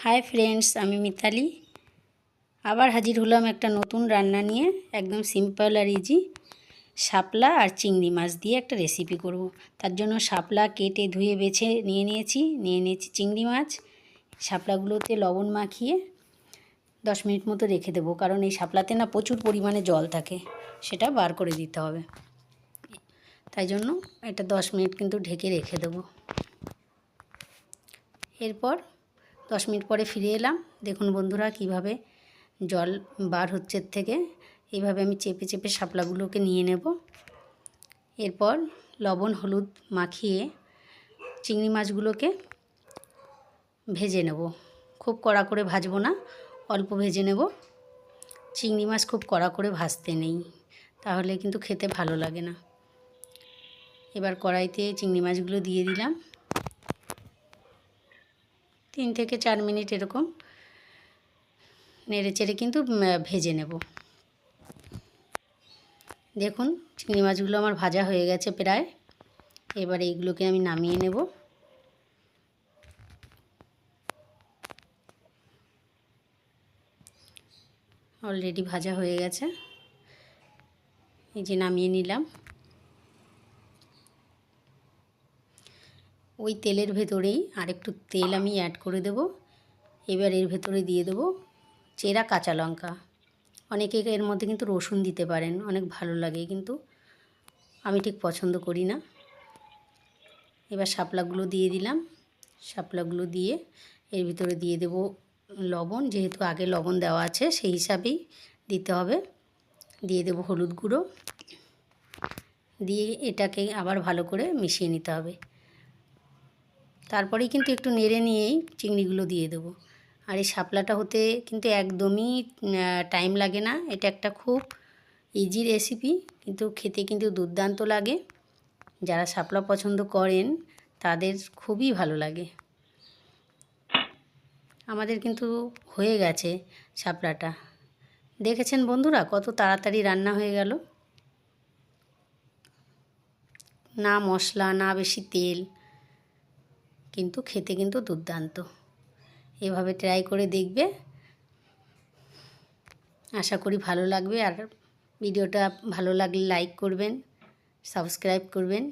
Hi friends, আমি মিতালি আবার হাজির হলাম একটা নতুন রান্না নিয়ে। একদম সিম্পল আর ইজি শাপলা আর চিংড়ি মাছ দিয়ে একটা রেসিপি করব। তার জন্য শাপলা কেটে ধুয়ে বেছে নিয়েছি চিংড়ি মাছ। শাপলাগুলোতে লবণ মাখিয়ে 10 মিনিট মতো রেখে দেবো, কারণ এই শাপলাতে না প্রচুর পরিমাণে জল থাকে, সেটা বার করে দিতে হবে। তাই জন্য এটা 10 মিনিট কিন্তু ঢেকে রেখে দেবো। এরপর 10 মিনিট পরে ফিরে এলাম। দেখুন বন্ধুরা, কিভাবে জল বার হচ্ছে থেকে। এইভাবে আমি চেপে চেপে শাপলাগুলোকে নিয়ে নেব। এরপর লবণ হলুদ মাখিয়ে চিংড়ি মাছগুলোকে ভেজে নেব। খুব কড়া করে ভাজবো না, অল্প ভেজে নেব। চিংড়ি মাছ খুব কড়া করে ভাজতে নেই, তাহলে কিন্তু খেতে ভালো লাগে না। এবার কড়াইতে চিংড়ি মাছগুলো দিয়ে দিলাম। 3 থেকে 4 মিনিট এরকম নেড়ে চেড়ে কিন্তু ভেজে নেব। দেখুন চিংড়ি মাছগুলো আমার ভাজা হয়ে গেছে প্রায়। এবার এইগুলোকে আমি নামিয়ে নেব। অলরেডি ভাজা হয়ে গেছে, এই যে নামিয়ে নিলাম। ওই তেলের ভেতরেই আরেকটু তেল আমি অ্যাড করে দেব। এবার এর ভেতরে দিয়ে দেব চেরা কাঁচা লঙ্কা। অনেকে এর মধ্যে কিন্তু রসুন দিতে পারেন, অনেক ভালো লাগে, কিন্তু আমি ঠিক পছন্দ করি না। এবার শাপলাগুলো দিয়ে দিলাম। শাপলাগুলো দিয়ে এর ভিতরে দিয়ে দেব লবণ, যেহেতু আগে লবণ দেওয়া আছে সেই হিসাবেই দিতে হবে। দিয়ে দেব হলুদ গুঁড়ো, দিয়ে এটাকে আবার ভালো করে মিশিয়ে নিতে হবে। তারপরেই কিন্তু একটু নেড়ে নিয়েই চিংড়িগুলো দিয়ে দেব। আর এই শাপলাটা হতে কিন্তু একদমই টাইম লাগে না। এটা একটা খুব ইজি রেসিপি, কিন্তু খেতে কিন্তু দুর্দান্ত লাগে। যারা শাপলা পছন্দ করেন তাদের খুবই ভালো লাগে। আমাদের কিন্তু হয়ে গেছে শাপলাটা। দেখেছেন বন্ধুরা, কত তাড়াতাড়ি রান্না হয়ে গেল। না মশলা, না বেশি তেল, কিন্তু খেতে কিন্তু দুর্দান্ত। এভাবে ট্রাই করে দেখবে, আশা করি ভালো লাগবে। আর ভিডিওটা ভালো লাগলে লাইক করবেন, সাবস্ক্রাইব করবেন।